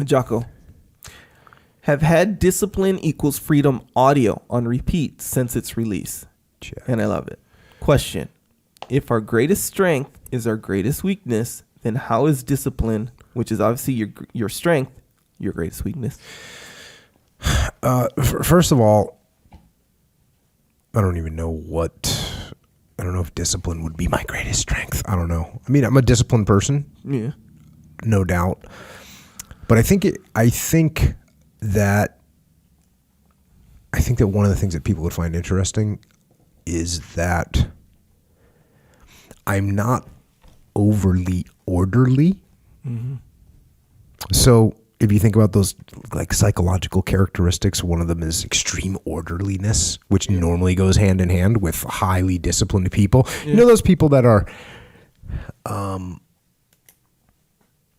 Jocko. Have had Discipline Equals Freedom audio on repeat since its release. Check. And I love it. Question. If our greatest strength is our greatest weakness, then how is discipline, which is obviously your strength, your greatest weakness? First of all, I don't even know I don't know if discipline would be my greatest strength. I don't know. I mean, I'm a disciplined person. Yeah. No doubt. But I think that one of the things that people would find interesting is that I'm not overly orderly. Mm-hmm. So if you think about those like psychological characteristics, one of them is extreme orderliness, which normally goes hand in hand with highly disciplined people. Yeah. You know, those people that are,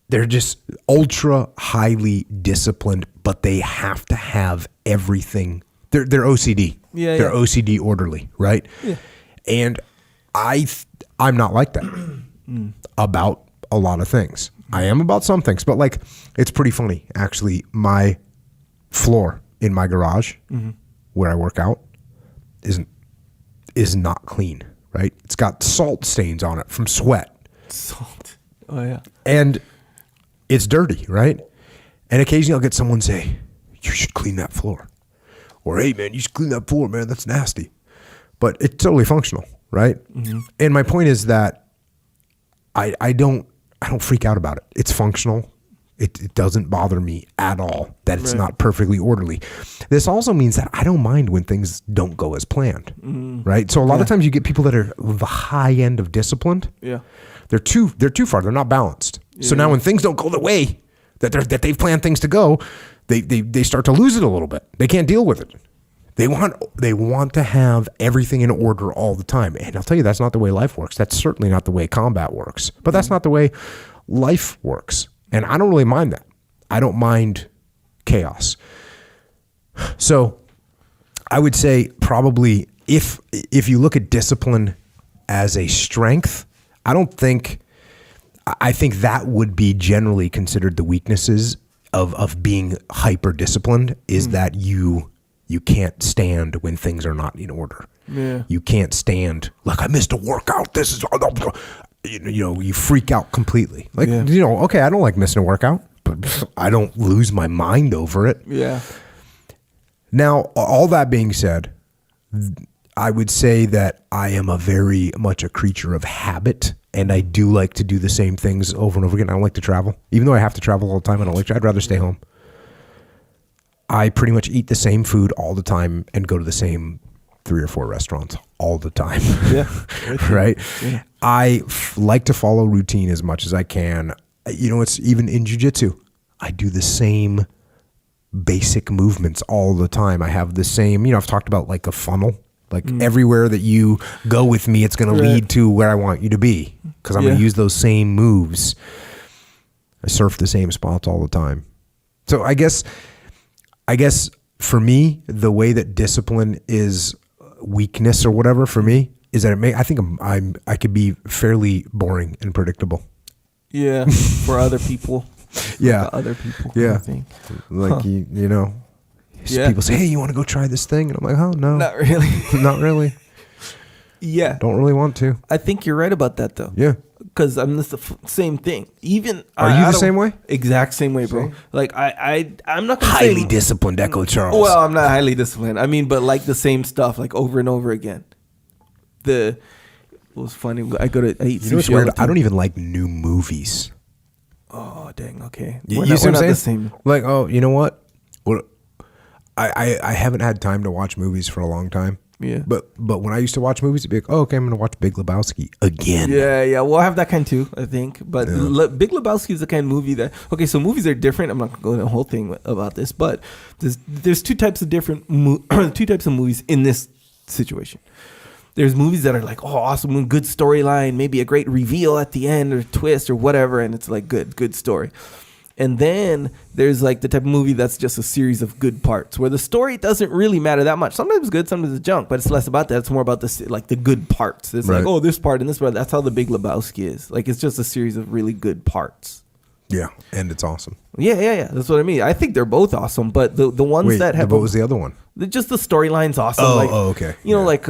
they're just ultra highly disciplined, but they have to have everything. They're OCD. Yeah, they're OCD orderly, right? Yeah. And I'm not like that about a lot of things. I am about some things, but like it's pretty funny actually. My floor in my garage where I work out is not clean, right? It's got salt stains on it from sweat. Salt. Oh yeah. And it's dirty, right? And occasionally I'll get someone say, "You should clean that floor," or "Hey man, you should clean that floor, man. That's nasty." But it's totally functional, right? Mm-hmm. And my point is that I don't freak out about it. It's functional. It doesn't bother me at all that it's not perfectly orderly. This also means that I don't mind when things don't go as planned, right? So a lot of times you get people that are the high end of disciplined. Yeah, they're too far. They're not balanced. Yeah. So now when things don't go the way that they've planned things to go, they start to lose it a little bit. They can't deal with it. They want to have everything in order all the time. And I'll tell you, that's not the way life works. That's certainly not the way combat works. But that's not the way life works. And I don't really mind that. I don't mind chaos. So I would say probably if you look at discipline as a strength, I think that would be generally considered the weaknesses of being hyper disciplined is that you can't stand when things are not in order. Yeah. You can't stand, like, I missed a workout. This is, you freak out completely. Like, okay, I don't like missing a workout, but I don't lose my mind over it. Yeah. Now, all that being said, I would say that I am very much a creature of habit, and I do like to do the same things over and over again. I don't like to travel. Even though I have to travel all the time, I'd rather stay home. I pretty much eat the same food all the time and go to the same 3 or 4 restaurants all the time. Yeah. Right? Yeah. I like to follow routine as much as I can. It's even in jiu-jitsu. I do the same basic movements all the time. I have the same, I've talked about like a funnel. Like everywhere that you go with me, it's going to lead to where I want you to be because I'm going to use those same moves. I surf the same spots all the time. So I guess for me, the way that discipline is weakness or whatever for me is that I could be fairly boring and predictable. Yeah, for other people. Yeah, other people. Yeah, like people say, "Hey, you want to go try this thing?" And I'm like, "Oh no, not really, not really." Yeah, don't really want to. I think you're right about that though. Yeah. Because I'm the same thing. Even are you the same way? Exact same way, bro. Like I'm not gonna highly disciplined, Echo Charles. Well, I'm not highly disciplined. I mean, but like the same stuff, like over and over again. It was funny. I eat sushi. What's weird? I don't even like new movies. Oh dang! Okay, you see what I'm saying? Like, oh, you know what? I haven't had time to watch movies for a long time. Yeah. But when I used to watch movies, it'd be like, oh, okay, I'm going to watch Big Lebowski again. Yeah. Well, I have that kind too, I think. But Big Lebowski is the kind of movie that, okay, so movies are different. I'm not going to go into the whole thing about this, but there's two types of movies in this situation. There's movies that are like, oh, awesome, good storyline, maybe a great reveal at the end or twist or whatever, and it's like good story. And then there's like the type of movie that's just a series of good parts where the story doesn't really matter that much. Sometimes it's good, sometimes it's junk, but it's less about that. It's more about the good parts. It's like, oh, this part and this part. That's how the Big Lebowski is. Like, it's just a series of really good parts. Yeah, and it's awesome. Yeah. That's what I mean. I think they're both awesome, but the ones that have... What was the other one? Just the storyline's awesome. Okay. You know, like...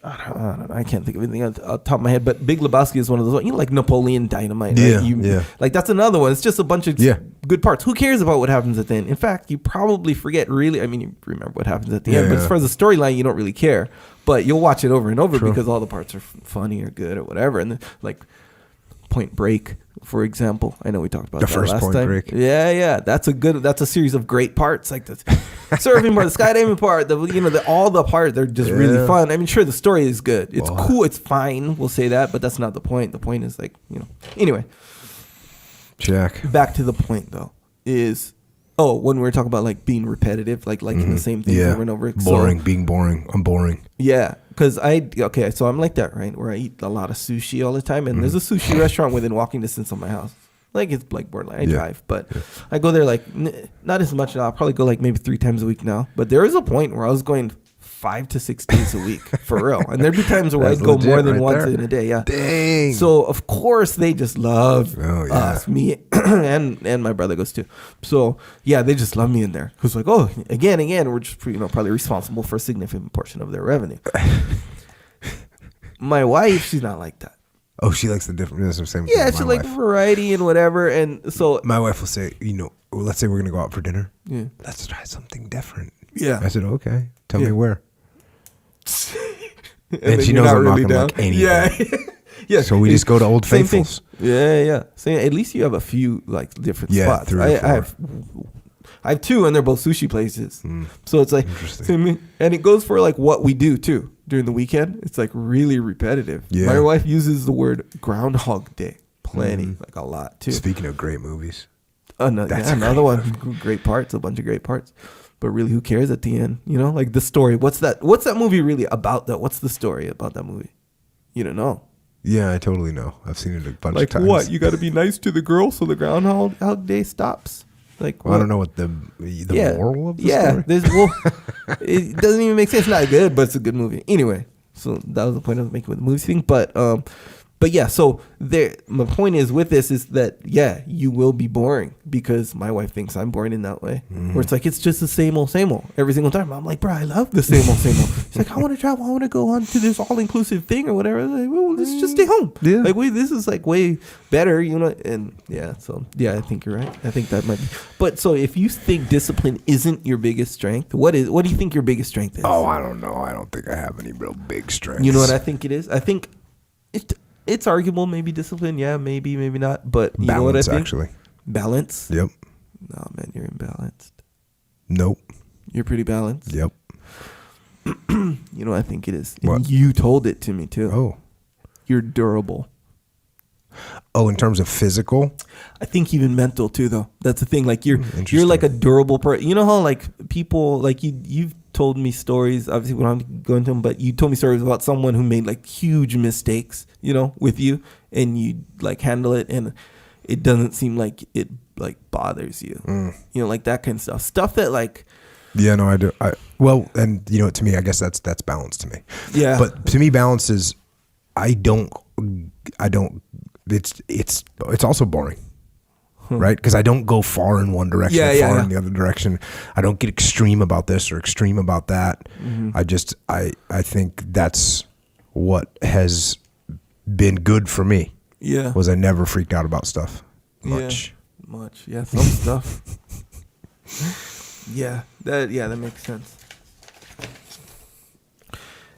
I don't know. I can't think of anything on the top of my head, but Big Lebowski is one of those, like Napoleon Dynamite. Right? Like that's another one. It's just a bunch of good parts. Who cares about what happens at the end? In fact, you probably forget really. I mean, you remember what happens at the end, but as far as the storyline, you don't really care. But you'll watch it over and over because all the parts are funny or good or whatever. And then, like Point Break, for example. I know we talked about the that first last Point time. Break. Yeah. That's a series of great parts. Like the surfing part, the skydiving part, all the parts, they're just really fun. I mean, sure, the story is good. It's cool. It's fine. We'll say that, but that's not the point. The point is anyway. Jack. Back to the point though is, when we were talking about like being repetitive, like the same thing over and over. Boring, being boring. I'm boring. Yeah. Because so I'm like that, right? Where I eat a lot of sushi all the time. And there's a sushi restaurant within walking distance of my house. Like it's like borderline. I drive. But I go there like not as much now. I'll probably go like maybe 3 times a week now. But there is a point where I was going 5 to 6 days a week for real. And there'd be times where I'd go more than once in a day. Yeah. Dang. So of course they just love us, me and my brother goes too. So yeah, they just love me in there. Who's like, again, we're just probably responsible for a significant portion of their revenue. My wife, she's not like that. Oh, she likes the different. That's the same. Yeah, she likes variety and whatever. And so my wife will say, let's say we're gonna go out for dinner. Yeah. Let's try something different. Yeah. I said, okay. Tell me where. and she knows I'm not gonna like anything. Yeah. So we just go to Old Faithfuls. Yeah. So at least you have a few like different spots. 3 or 4. I have 2, and they're both sushi places. So it's like, interesting. And it goes for like what we do too during the weekend. It's like really repetitive. Yeah. My wife uses the word Groundhog Day plenty, like a lot too. Speaking of great movies, another one, great parts, a bunch of great parts. But really, who cares at the end? Like the story. What's that movie really about? What's the story about that movie? You don't know. Yeah, I totally know. I've seen it a bunch of times. Like what? You got to be nice to the girl so the Groundhog Day stops. Like, I don't know what the moral of the story. It doesn't even make sense. It's not good, but it's a good movie. Anyway, so that was the point I was making with the movie thing. But yeah, so my point is with this is that, you will be boring because my wife thinks I'm boring in that way. Where it's like, it's just the same old every single time. I'm like, bro, I love the same old. She's like, I want to travel. I want to go on to this all-inclusive thing or whatever. Like, well, let's just stay home. Yeah. Like, this is like way better, and so I think you're right. I think that might be. But so if you think discipline isn't your biggest strength, what do you think your biggest strength is? Oh, I don't know. I don't think I have any real big strengths. You know what I think it is? I think it's arguable, maybe discipline. Yeah, maybe not. But you know what I think? Actually. Balance? Yep. No, man, you're imbalanced. Nope. You're pretty balanced? Yep. You know what I think it is? What? And you told it to me, too. Oh. You're durable. Oh, in terms of physical? I think even mental, too, though. That's the thing. Like, you're like a durable person. You know how, like, people, like, you've told me stories, obviously when I'm going to them, but you told me stories about someone who made like huge mistakes, with you, and you like handle it, and it doesn't seem like it like bothers you, like that kind of stuff that like. Yeah, no, I do. And to me, I guess that's balance to me. Yeah. But to me, balance is, it's also boring. Right? Because I don't go far in one direction far in the other direction. I don't get extreme about this or extreme about that. I think that's what has been good for me. Yeah. Was I never freaked out about stuff much. Yeah, some stuff. That makes sense.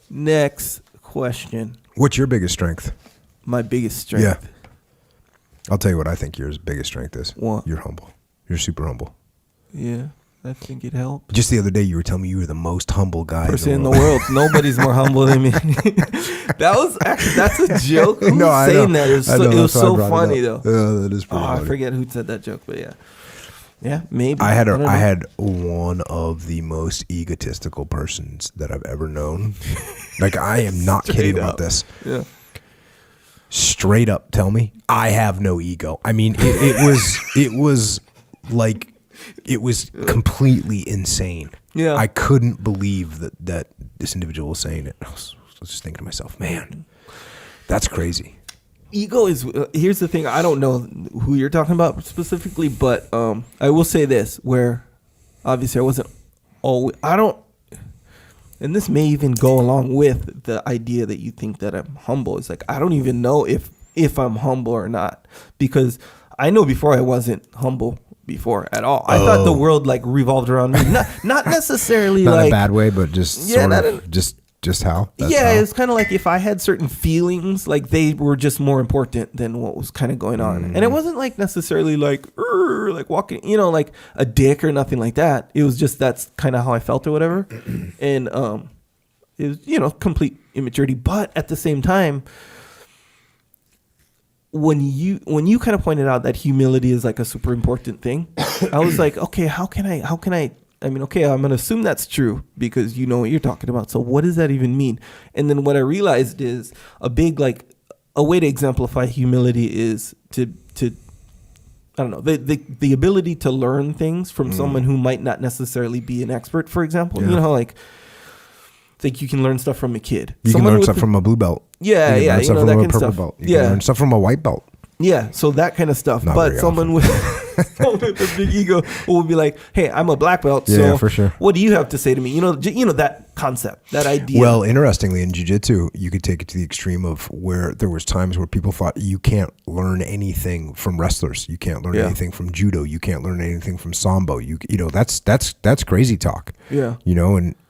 Next question. What's your biggest strength? My biggest strength? Yeah. I'll tell you what I think your biggest strength is. What? You're humble. You're super humble. Yeah, I think it helps. Just the other day, you were telling me you were the most humble guy in the world. Nobody's more humble than me. That's a joke. Who's saying that? It was so funny though. Yeah, that is pretty funny. I forget who said that joke, but yeah, maybe. I had one of the most egotistical persons that I've ever known. Like, I am not kidding about this. Yeah. Straight up tell me I have no ego. I mean, it was like, it was completely insane. Yeah. I couldn't believe that this individual was saying it. I was just thinking to myself, man, that's crazy. ego is here's the thing. I don't know who you're talking about specifically, but I will say this, where obviously I wasn't always, I don't, and this may even go along with the idea that you think that I'm humble. It's like I don't even know if I'm humble or not, because I know before I wasn't humble before at all. I thought the world like revolved around me, not necessarily not like in a bad way, but just sort of just how. It's kind of like if I had certain feelings, like they were just more important than what was kind of going on. And it wasn't like necessarily like walking, like a dick or nothing like that. It was just that's kind of how I felt or whatever. And it was, complete immaturity. But at the same time, when you kind of pointed out that humility is like a super important thing, I was like, okay, how can I? I mean, okay, I'm going to assume that's true because you know what you're talking about. So what does that even mean? And then what I realized is a way to exemplify humility is to I don't know, the ability to learn things from someone who might not necessarily be an expert, for example. Yeah. You know how like you can learn stuff from a kid. You can learn stuff from a blue belt. Yeah, you can learn stuff from that a kind of purple stuff. belt. You can learn stuff from a white belt. Yeah, so that kind of stuff. Not but very someone with a big ego will be like, "Hey, I'm a black belt, yeah, so for sure. What do you have to say to me?" You know that concept, that idea. Well, interestingly, in jiu-jitsu, you could take it to the extreme of where there was times where people thought you can't learn anything from wrestlers, you can't learn anything from judo, you can't learn anything from sambo. You know that's crazy talk. Yeah.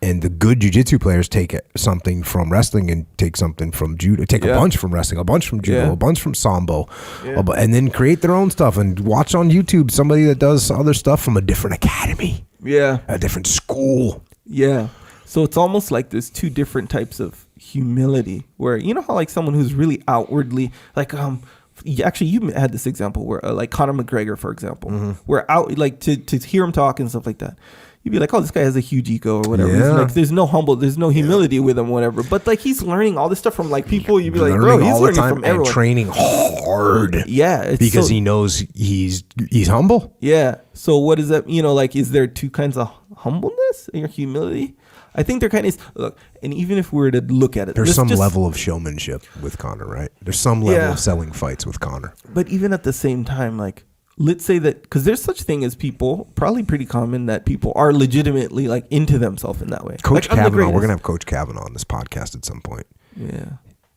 And the good jiu-jitsu players take something from wrestling and take something from judo, take a bunch from wrestling, a bunch from judo, a bunch from sambo, and then create their own stuff and watch on YouTube somebody that does other stuff from a different academy. Yeah. A different school. Yeah. So it's almost like there's two different types of humility where, you know how like someone who's really outwardly like, actually you had this example where like Conor McGregor, for example, where out like to hear him talk and stuff like that. You'd be like, oh, this guy has a huge ego or whatever. Yeah. Like, there's no humility with him, whatever. But like, he's learning all this stuff from like people. You'd be like, bro, he's learning from everyone. And training hard. Yeah, because he knows he's humble. Yeah. So what is that? Like, is there two kinds of humbleness in your humility? I think there kind of is. Look, and even if we were to look at it, there's some level of showmanship with Conor, right? There's some level of selling fights with Conor. But even at the same time, like, let's say that, because there's such thing as people, probably pretty common, that people are legitimately like into themselves in that way. Coach like, Kavanaugh, we're going to have Coach Kavanaugh on this podcast at some point. Yeah.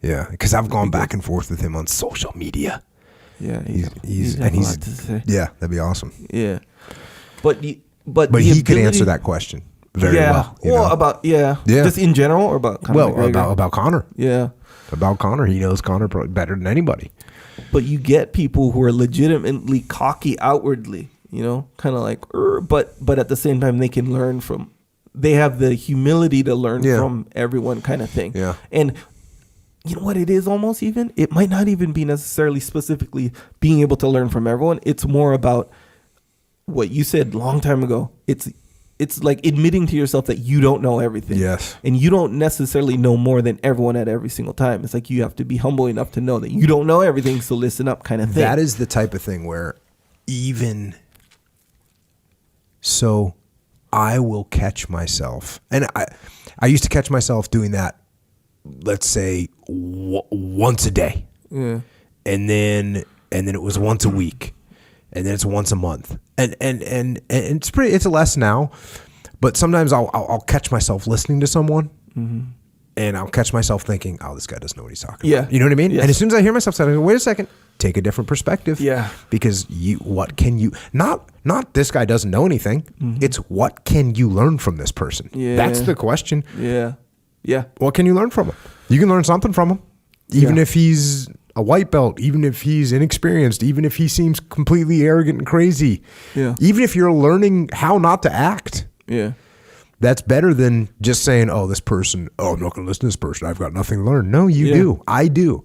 Yeah, because I've gone back and forth with him on social media. Yeah, he's a lot to say. Yeah, that'd be awesome. Yeah. But he could answer that question very well. Just in general or about Conor? About Conor. Yeah. About Conor. He knows Conor better than anybody. But you get people who are legitimately cocky outwardly, kind of like, but at the same time, they can learn from, they have the humility to learn from everyone kind of thing. Yeah. And you know what it is almost even? It might not even be necessarily specifically being able to learn from everyone. It's more about what you said a long time ago. It's like admitting to yourself that you don't know everything. Yes. And you don't necessarily know more than everyone at every single time. It's like you have to be humble enough to know that you don't know everything, so listen up kind of thing. That is the type of thing where so I will catch myself. And I used to catch myself doing that, let's say, once a day. Yeah. And then it was once a week. And then it's once a month, and it's less now, but sometimes I'll catch myself listening to someone, and I'll catch myself thinking, oh, this guy doesn't know what he's talking about. You know what I mean? Yes. And as soon as I hear myself say, wait a second, take a different perspective. Yeah. Because not this guy doesn't know anything. It's what can you learn from this person? Yeah. That's the question. Yeah. Yeah. What can you learn from him? You can learn something from him, even if he's a white belt, even if he's inexperienced, even if he seems completely arrogant and crazy, even if you're learning how not to act, that's better than just saying, oh, this person, I'm not going to listen to this person, I've got nothing to learn. No, you do. I do.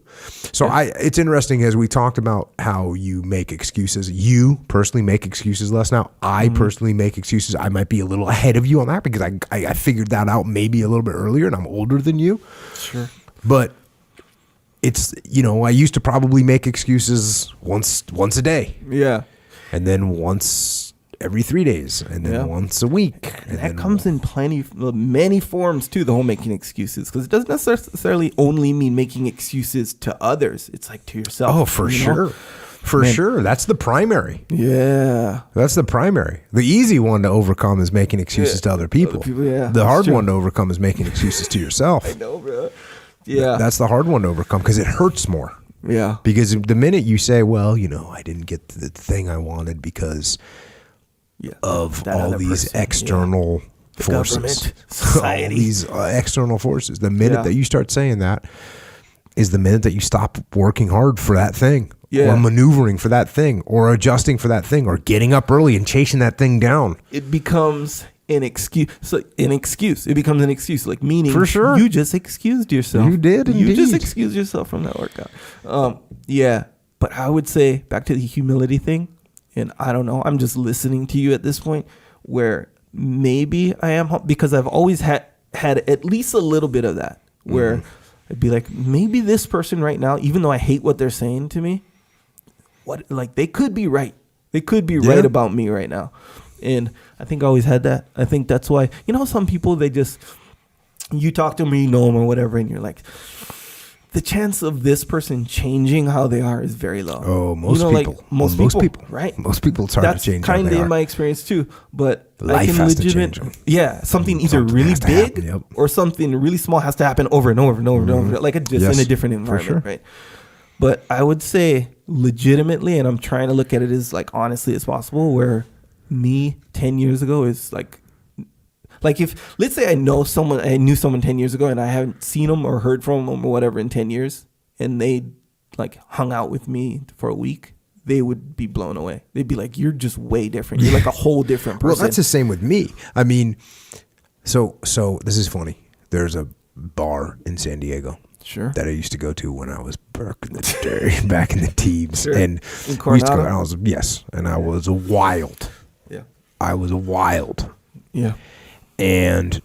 So it's interesting, as we talked about how you make excuses. You personally make excuses less now. I personally make excuses. I might be a little ahead of you on that because I figured that out maybe a little bit earlier, and I'm older than you. Sure. But it's, I used to probably make excuses once a day. Yeah. And then once every 3 days, and then once a week. And that comes in many forms too, the whole making excuses, because it doesn't necessarily only mean making excuses to others. It's like to yourself. Oh, for sure. For sure. That's the primary. Yeah. That's the primary. The easy one to overcome is making excuses to other people. The hard one to overcome is making excuses to yourself. I know, bro. Yeah. That's the hard one to overcome because it hurts more. Yeah. Because the minute you say, well, I didn't get the thing I wanted because of all these external forces, government, society. all these external forces. The minute that you start saying that is the minute that you stop working hard for that thing, or maneuvering for that thing, or adjusting for that thing, or getting up early and chasing that thing down. It becomes an excuse. It becomes an excuse, like meaning for sure you just excused yourself. You did. You indeed. just excused yourself from that workout. But I would say back to the humility thing, and I don't know. I'm just listening to you at this point, where maybe I am, because I've always had at least a little bit of that, where I'd be like, maybe this person right now, even though I hate what they're saying to me, they could be right. They could be right about me right now. And I think I always had that. I think that's why, some people, you talk to them, you know them or whatever, and you're like, the chance of this person changing how they are is very low. Oh, most people, right? Most people, it's hard that's to change. That's kind of in my experience too. But life has to change them. Yeah, something either really big or something really small has to happen over and over and over and over, like in a different environment, right? But I would say legitimately, and I'm trying to look at it as honestly as possible, where me 10 years ago is like if, let's say I knew someone 10 years ago and I haven't seen them or heard from them or whatever in 10 years, and they hung out with me for a week, they would be blown away. They'd be like, you're just way different. You're like a whole different person. Well, that's the same with me. I mean, so this is funny. There's a bar in San Diego. Sure. That I used to go to when I was back in the teens. Sure. And in Coronado? I was wild. Yeah. I was wild. Yeah. And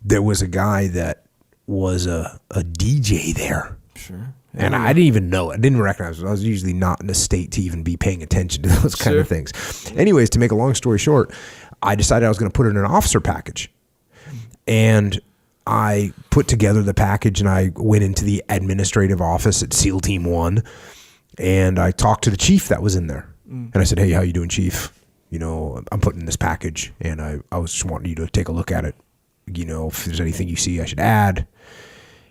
there was a guy that was a DJ there. Sure. Yeah. And I didn't even know. I didn't recognize him. I was usually not in a state to even be paying attention to those kind of things. Anyways, to make a long story short, I decided I was going to put it in an officer package. And I put together the package and I went into the administrative office at SEAL Team 1 and I talked to the chief that was in there. And I said, hey, how you doing, chief? I'm putting in this package and I was just wanting you to take a look at it. If there's anything you see I should add.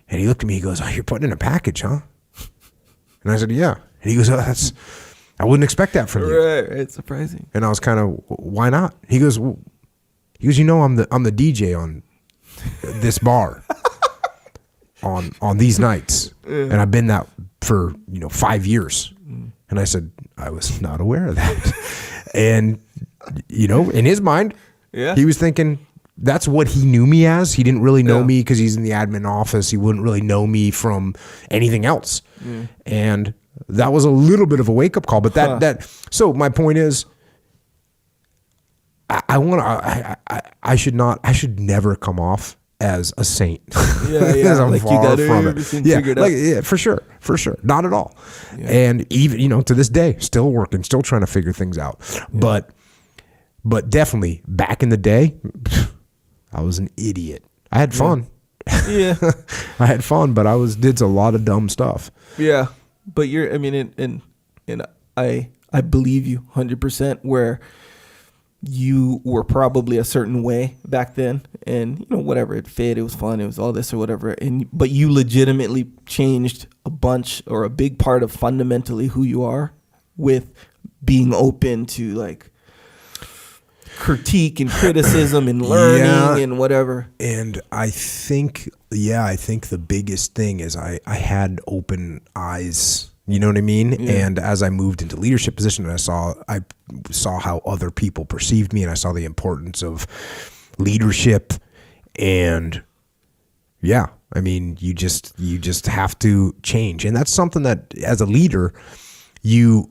And he looked at me, he goes, oh, you're putting in a package, huh? And I said, yeah. And he goes, oh, I wouldn't expect that from you. Right. It's surprising. And I was kind of, why not? He goes, I'm the DJ on this bar on these nights, and I've been that for 5 years. And I said, I was not aware of that. And in his mind, he was thinking that's what he knew me as. He didn't really know me because he's in the admin office. He wouldn't really know me from anything else. And that was a little bit of a wake up call. But so my point is, I should never come off as a saint. Yeah. I'm like far you got from everything it. figured out. Yeah, for sure. Not at all. Yeah. And even, to this day, still working, still trying to figure things out. Yeah. But definitely back in the day, I was an idiot. I had fun. Yeah. I had fun, but did a lot of dumb stuff. Yeah. But I believe you 100%, where you were probably a certain way back then, and whatever, it fit, it was fun, it was all this or whatever, but you legitimately changed a bunch or a big part of fundamentally who you are with being open to critique and criticism and learning and whatever. And I think the biggest thing is I had open eyes. You know what I mean? Yeah. And as I moved into leadership position, I saw how other people perceived me, and I saw the importance of leadership. And you just have to change. And that's something that as a leader, you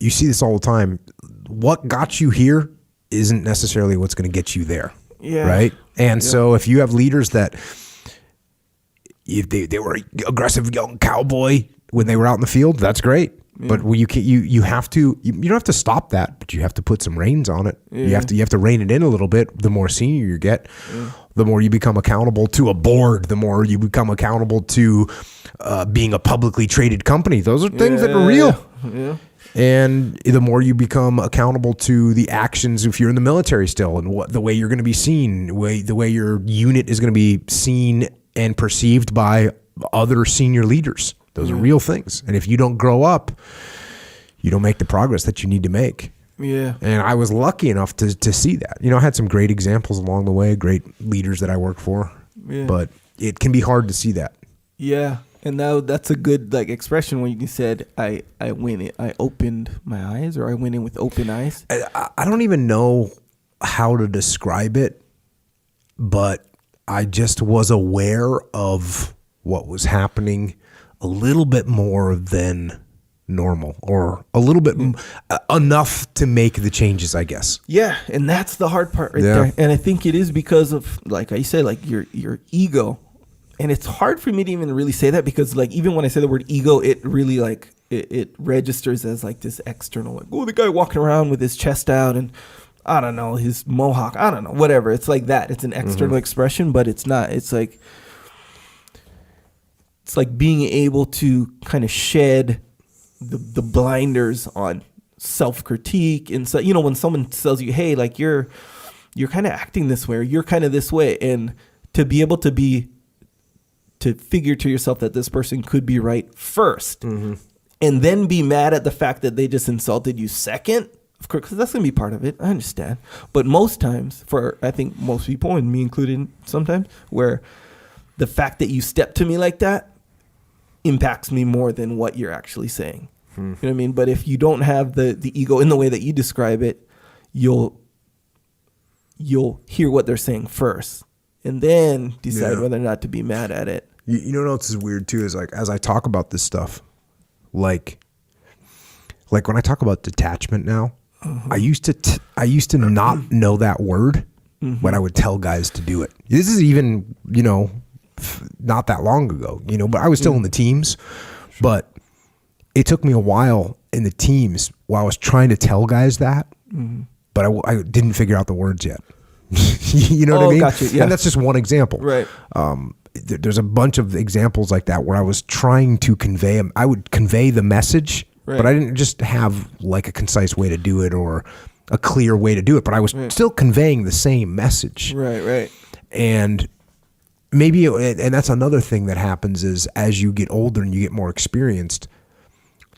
see this all the time. What got you here isn't necessarily what's going to get you there. Yeah. Right. And so if you have leaders that if they were an aggressive young cowboy when they were out in the field, that's great. But you have to you don't have to stop that, but you have to put some reins on it. You have to rein it in a little bit. The more senior you get, the more you become accountable to a board. The more you become accountable to being a publicly traded company. Those are things that are real. Yeah. And the more you become accountable to the actions, if you're in the military still, and the way you're going to be seen, the way your unit is going to be seen and perceived by other senior leaders. Those are real things. And if you don't grow up, you don't make the progress that you need to make. Yeah. And I was lucky enough to see that. I had some great examples along the way, great leaders that I worked for. Yeah. But it can be hard to see that. Yeah. And now that's a good expression when you said I went in, I opened my eyes, or I went in with open eyes. I don't even know how to describe it, but I just was aware of what was happening a little bit more than normal, or a little bit enough to make the changes, I guess. Yeah, and that's the hard part there. And I think it is because of, like I said, your ego. And it's hard for me to even really say that, because even when I say the word ego, it really it registers as this external, the guy walking around with his chest out and I don't know, his mohawk, I don't know, whatever. It's like that. It's an external expression, but it's not. It's like being able to kind of shed the blinders on self-critique. And so, when someone tells you, hey, you're kind of acting this way, or you're kind of this way, and to be able to figure to yourself that this person could be right first, and then be mad at the fact that they just insulted you second, of course, because that's going to be part of it. I understand. But most times, I think most people, and me included sometimes, where the fact that you step to me like that impacts me more than what you're actually saying. You know what I mean? But if you don't have the ego in the way that you describe it, you'll hear what they're saying first, and then decide whether or not to be mad at it. You know what else is weird too is as I talk about this stuff, like when I talk about detachment now, I used to not know that word when I would tell guys to do it. This is even not that long ago, but I was still in the teams, but it took me a while in the teams while I was trying to tell guys that, but I didn't figure out the words yet. You know what I mean? Gotcha, yeah. And that's just one example. Right. There's a bunch of examples like that where I was trying to I would convey the message, right, but I didn't just have a concise way to do it or a clear way to do it, but I was still conveying the same message. Right. And and that's another thing that happens is as you get older and you get more experienced,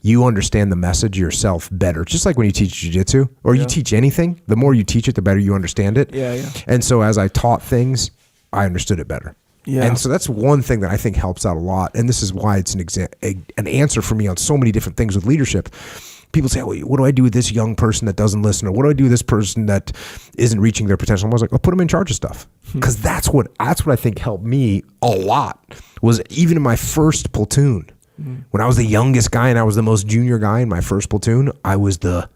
you understand the message yourself better. Just like when you teach jiu-jitsu or you teach anything, the more you teach it, the better you understand it. Yeah. And so as I taught things, I understood it better. Yeah. And so that's one thing that I think helps out a lot. And this is why it's an answer for me on so many different things with leadership. People say, what do I do with this young person that doesn't listen? Or what do I do with this person that isn't reaching their potential? I was like, I'll put them in charge of stuff. Because that's what I think helped me a lot, was even in my first platoon, when I was the youngest guy and I was the most junior guy in my first platoon, I was the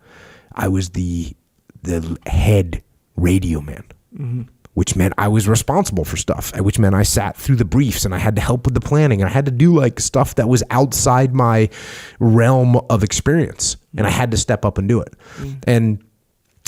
head radio man, which meant I was responsible for stuff, which meant I sat through the briefs and I had to help with the planning and I had to do stuff that was outside my realm of experience, and I had to step up and do it. And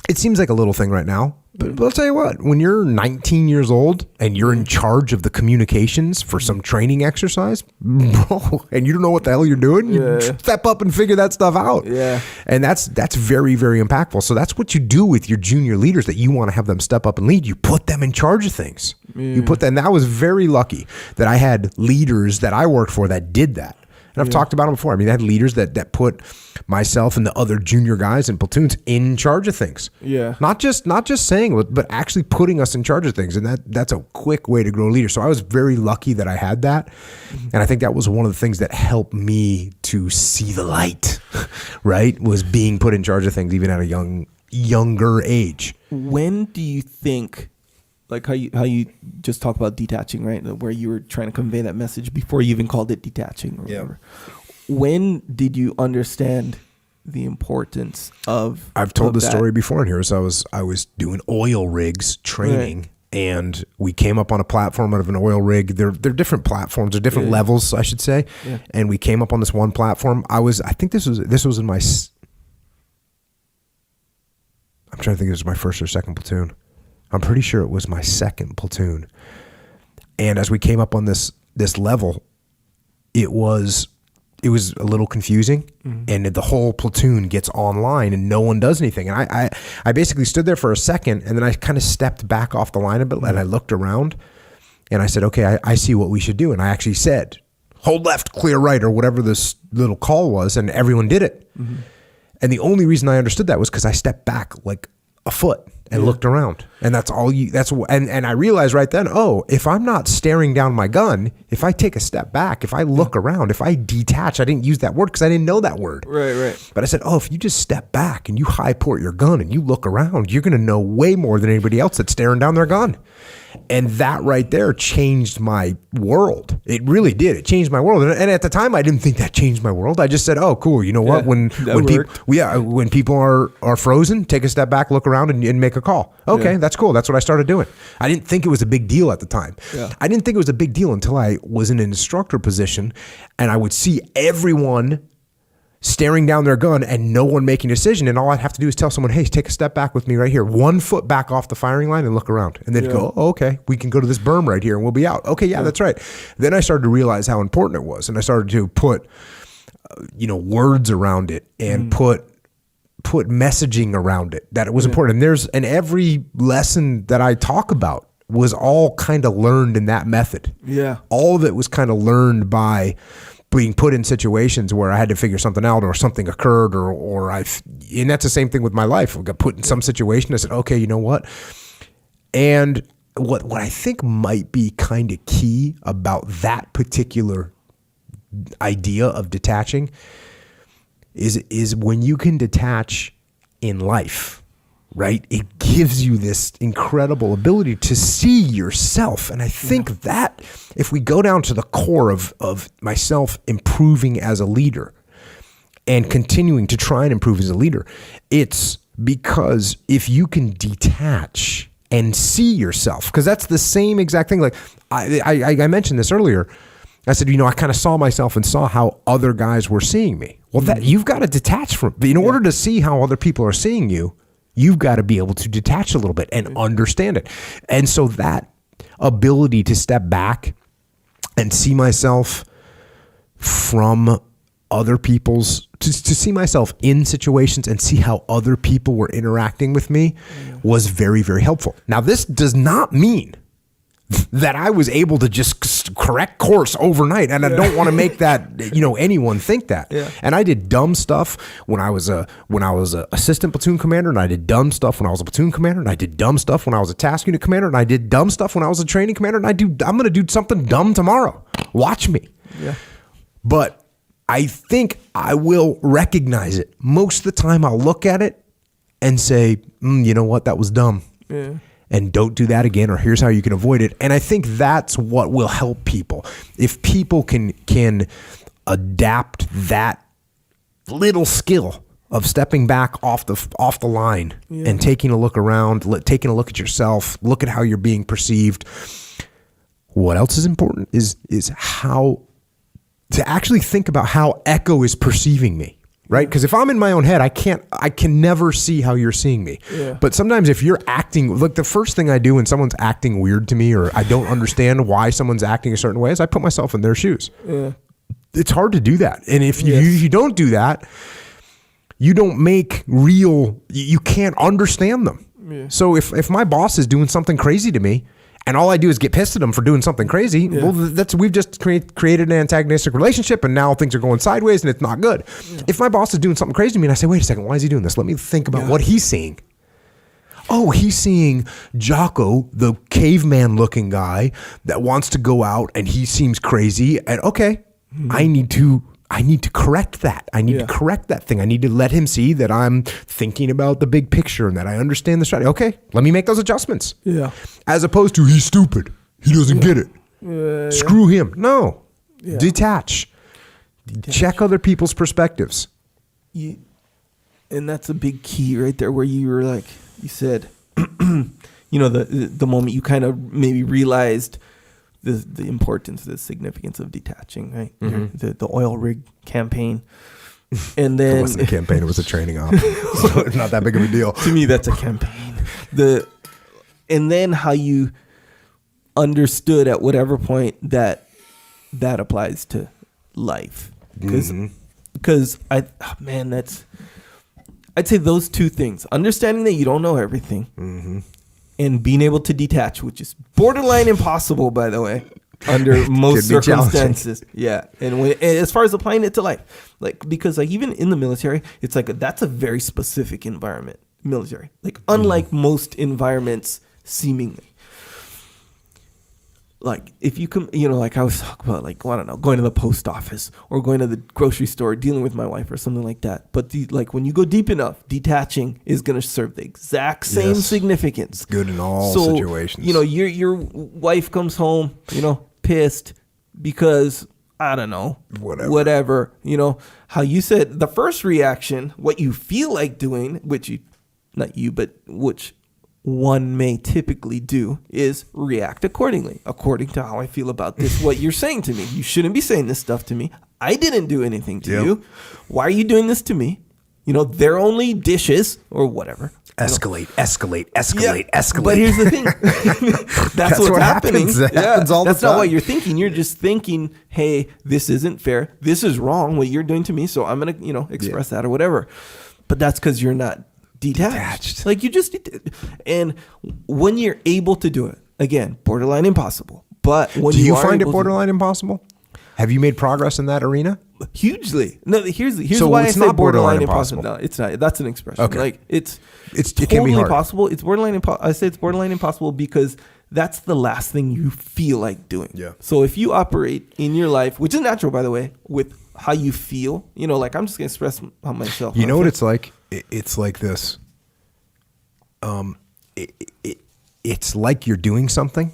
it seems like a little thing right now, but I'll tell you what, when you're 19 years old and you're in charge of the communications for some training exercise, bro, and you don't know what the hell you're doing, you step up and figure that stuff out. Yeah. And that's very, very impactful. So that's what you do with your junior leaders that you want to have them step up and lead. You put them in charge of things. You put them, and I was very lucky that I had leaders that I worked for that did that. And I've talked about them before. I mean, I had leaders that put myself and the other junior guys in platoons in charge of things. Yeah. Not just saying it, but actually putting us in charge of things. And that's a quick way to grow a leader. So I was very lucky that I had that. And I think that was one of the things that helped me to see the light, right? Was being put in charge of things even at a younger age. When do you think, how you just talk about detaching, right? Where you were trying to convey that message before you even called it detaching or whatever. When did you understand the importance of? I've told the story before in here. So I was doing oil rigs training, and we came up on a platform out of an oil rig. They're different platforms, they're different levels, I should say. Yeah. And we came up on this one platform. I think this was in my, I'm trying to think if it was my first or second platoon. I'm pretty sure it was my second platoon. And as we came up on this level, it was a little confusing, and the whole platoon gets online and no one does anything. And I basically stood there for a second, and then I kind of stepped back off the line a bit, and I looked around, and I said, okay, I see what we should do. And I actually said, hold left, clear right, or whatever this little call was, and everyone did it. And the only reason I understood that was because I stepped back like a foot and looked around, and and I realized right then, if I'm not staring down my gun, if I take a step back, if I look around, if I detach, I didn't use that word because I didn't know that word. Right. But I said, if you just step back and you high port your gun and you look around, you're going to know way more than anybody else that's staring down their gun. And that right there changed my world. It really did. It changed my world. And at the time, I didn't think that changed my world. I just said, cool. You know what? When people are frozen, take a step back, look around, and make a call. Okay, that's cool. That's what I started doing. I didn't think it was a big deal at the time. Yeah. I didn't think it was a big deal until I was in an instructor position, and I would see everyone staring down their gun and no one making a decision. And all I'd have to do is tell someone, hey, take a step back with me right here, 1 foot back off the firing line and look around. And they'd go, okay, we can go to this berm right here and we'll be out. Okay, yeah, that's right. Then I started to realize how important it was. And I started to put, words around it and put messaging around it, that it was important. And every lesson that I talk about was all kind of learned in that method. Yeah. All of it was kind of learned by being put in situations where I had to figure something out, or something occurred, and that's the same thing with my life. I got put in some situation. I said, okay, you know what? And what I think might be kind of key about that particular idea of detaching is when you can detach in life, right? It gives you this incredible ability to see yourself. And I think that if we go down to the core of myself improving as a leader and continuing to try and improve as a leader, it's because if you can detach and see yourself, because that's the same exact thing. Like I mentioned this earlier. I said, I kind of saw myself and saw how other guys were seeing me. Well, that you've got to detach from, in order to see how other people are seeing you, you've got to be able to detach a little bit and understand it. And so that ability to step back and see myself from other people's, to see myself in situations and see how other people were interacting with me was very, very helpful. Now, this does not mean that I was able to just correct course overnight. And I don't want to make that, anyone think that. Yeah. And I did dumb stuff when I was a assistant platoon commander, and I did dumb stuff when I was a platoon commander, and I did dumb stuff when I was a task unit commander, and I did dumb stuff when I was a training commander, and I'm going to do something dumb tomorrow. Watch me. Yeah. But I think I will recognize it. Most of the time I'll look at it and say, you know what, that was dumb. Yeah. And don't do that again, or here's how you can avoid it. And I think that's what will help people. If people can adapt that little skill of stepping back off the line and taking a look around, taking a look at yourself, look at how you're being perceived. What else is important is how to actually think about how Echo is perceiving me. Right? Because if I'm in my own head, I can never see how you're seeing me. Yeah. But sometimes if you're acting, like the first thing I do when someone's acting weird to me, or I don't understand why someone's acting a certain way, is I put myself in their shoes. Yeah. It's hard to do that. And if you don't do that, you don't you can't understand them. Yeah. So if my boss is doing something crazy to me, and all I do is get pissed at them for doing something crazy, well, we've just created an antagonistic relationship, and now things are going sideways, and it's not good. Yeah. If my boss is doing something crazy to me, and I say, wait a second, why is he doing this? Let me think about what he's seeing. Oh, he's seeing Jocko, the caveman-looking guy that wants to go out, and he seems crazy. And okay, I need to correct that. I need to correct that thing. I need to let him see that I'm thinking about the big picture and that I understand the strategy. Okay, let me make those adjustments. Yeah. As opposed to, he's stupid. He doesn't get it. Screw him. No. Yeah. Detach. Check other people's perspectives. And that's a big key right there, where you were like, you said, the moment you kind of maybe realized the importance, the significance of detaching, right? Mm-hmm. The oil rig campaign. And then it wasn't a campaign, it was a training op. So it's not that big of a deal. To me, that's a campaign. And then how you understood at whatever point that applies to life. Because I'd say those two things: understanding that you don't know everything, and being able to detach, which is borderline impossible, by the way, under most circumstances. Yeah, and as far as applying it to life, like, because like even in the military, it's like that's a very specific environment. Military, like unlike most environments, seemingly. Like if you come, like I was talking about, like, I don't know, going to the post office or going to the grocery store, dealing with my wife or something like that. But like when you go deep enough, detaching is going to serve the exact same significance. It's good in all situations. Your wife comes home, pissed because I don't know, whatever. How you said the first reaction, what you feel like doing, which one may typically do, is react accordingly, according to how I feel about this, what you're saying to me. You shouldn't be saying this stuff to me. I didn't do anything to you. Why are you doing this to me? They're only dishes or whatever. Escalate. But here's the thing. That's what's happening. That happens all the time. That's not what you're thinking. You're just thinking, hey, this isn't fair. This is wrong, what you're doing to me. So I'm going to, express that or whatever. But that's because you're not detached. Like you just, and when you're able to do it, again, borderline impossible. But when do you find it borderline impossible? Have you made progress in that arena? Hugely. No, here's so why it's I say not borderline impossible. No, it's not. That's an expression. Okay. Like it can be hard. possible. It's borderline. I say it's borderline impossible because that's the last thing you feel like doing. Yeah. So if you operate in your life, which is natural, by the way, with how you feel, like I'm just gonna express how myself. You know what it's like? It's like this. It's like you're doing something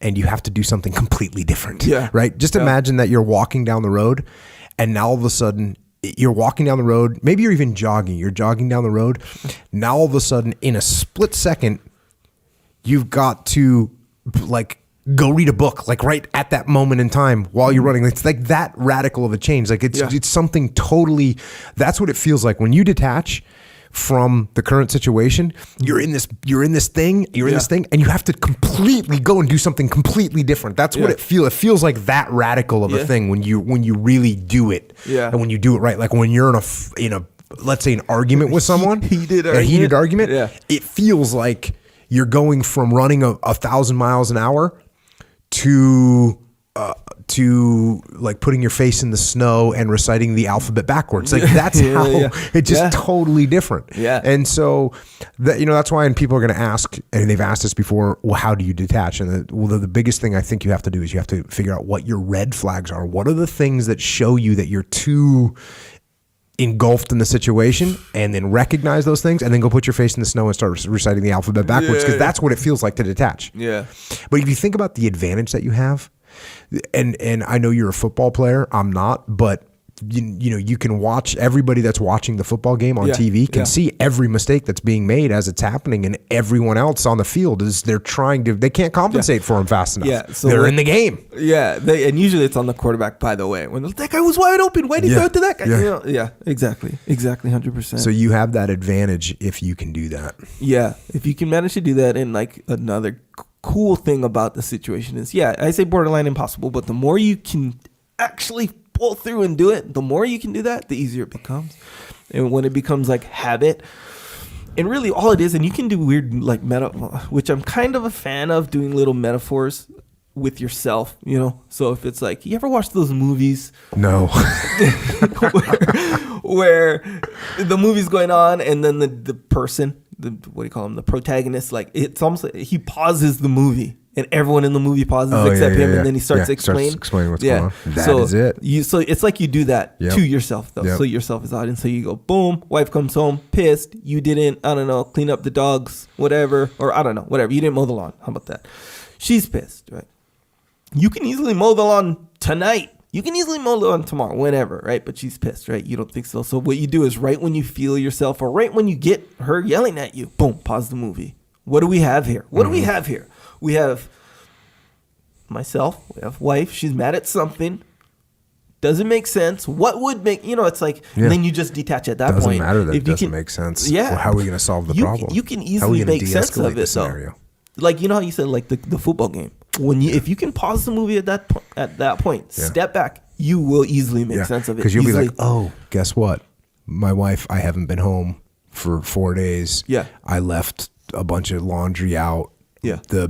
and you have to do something completely different. Yeah. Right? Just imagine that you're walking down the road and now all of a sudden you're walking down the road. Maybe you're even jogging. You're jogging down the road. Now all of a sudden in a split second, you've got to like go read a book, like right at that moment in time while you're running. It's like that radical of a change. Like it's something totally, that's what it feels like when you detach from the current situation. You're in this thing, and you have to completely go and do something completely different. That's what it feels. It feels like that radical of a thing when you really do it. Yeah. And when you do it right, like when you're in a let's say an argument with someone, heated argument. Yeah. It feels like you're going from running 1,000 miles an hour to like putting your face in the snow and reciting the alphabet backwards. Like that's it's just totally different. Yeah. And so that's why, and people are going to ask, and they've asked us before, well, how do you detach? And the biggest thing I think you have to do is you have to figure out what your red flags are. What are the things that show you that you're too engulfed in the situation, and then recognize those things, and then go put your face in the snow and start reciting the alphabet backwards, because that's what it feels like to detach. Yeah. But if you think about the advantage that you have, and I know you're a football player, I'm not, but you can watch everybody that's watching the football game on TV can see every mistake that's being made as it's happening, and everyone else on the field they can't compensate for them fast enough. Yeah, so they're in the game. Yeah, and usually it's on the quarterback, by the way. When that guy was wide open, why did he throw it to that guy? Yeah, exactly, 100%. So you have that advantage if you can do that. Yeah, if you can manage to do that, and like another cool thing about the situation is, I say borderline impossible, but the more you can actually pull through and do it, the more you can do that, the easier it becomes. And when it becomes like habit, and really all it is, and you can do weird like which I'm kind of a fan of, doing little metaphors with yourself, So if it's like, you ever watch those movies? No. where the movie's going on and then the person, what do you call him? The protagonist, like it's almost like he pauses the movie. And everyone in the movie pauses except him, and then he starts explaining what's going on. That is it. So it's like you do that to yourself, though. So yourself is out, and so you go, boom, wife comes home, pissed. You didn't, I don't know, clean up the dogs, whatever, or I don't know, whatever. You didn't mow the lawn. How about that? She's pissed, right? You can easily mow the lawn tonight. You can easily mow the lawn tomorrow, whenever, right? But she's pissed, right? You don't think so. So what you do is right when you feel yourself, or right when you get her yelling at you, boom, pause the movie. What do we have here? What do we have here? We have myself. We have wife. She's mad at something. Doesn't make sense. What would make, it's like, and then you just detach at that point. Doesn't matter that it doesn't make sense. Yeah. Well, how are we going to solve the problem? You can easily make sense of it, though. Like, how you said, like the football game. If you can pause the movie at that point, step back, you will easily make sense of it. Because you'll be like, oh, guess what? My wife, I haven't been home for 4 days. Yeah. I left a bunch of laundry out. Yeah. The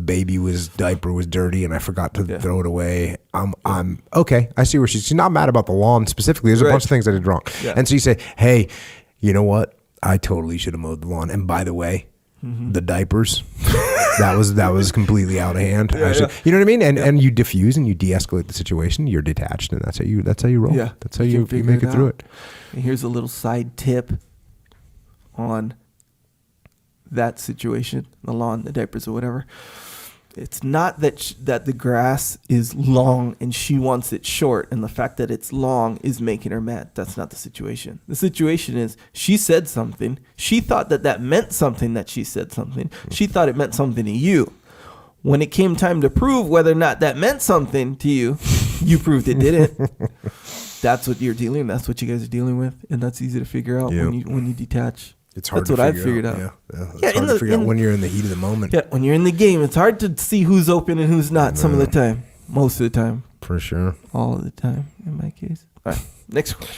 diaper was dirty and I forgot to throw it away. I'm okay. I see where she's not mad about the lawn specifically. There's a bunch of things I did wrong. Yeah. And so you say, hey, you know what? I totally should have mowed the lawn. And by the way, the diapers, that was completely out of hand. You know what I mean? And you diffuse and you de-escalate the situation. You're detached, and that's how you roll. Yeah. That's how you make it through it. And here's a little side tip on that situation, the lawn, the diapers, or whatever. It's not that the grass is long and she wants it short, and the fact that it's long is making her mad. That's not the situation. The situation is she said something. She thought that meant something, that she said something. She thought it meant something to you. When it came time to prove whether or not that meant something to you, you proved it didn't. That's what you're dealing. That's what you guys are dealing with, and that's easy to figure out when you detach. It's hard. That's what I figured out. Yeah. It's hard to figure out when you're in the heat of the moment. Yeah, when you're in the game, it's hard to see who's open and who's not. Some of the time, most of the time, for sure, all of the time. In my case. All right, next question.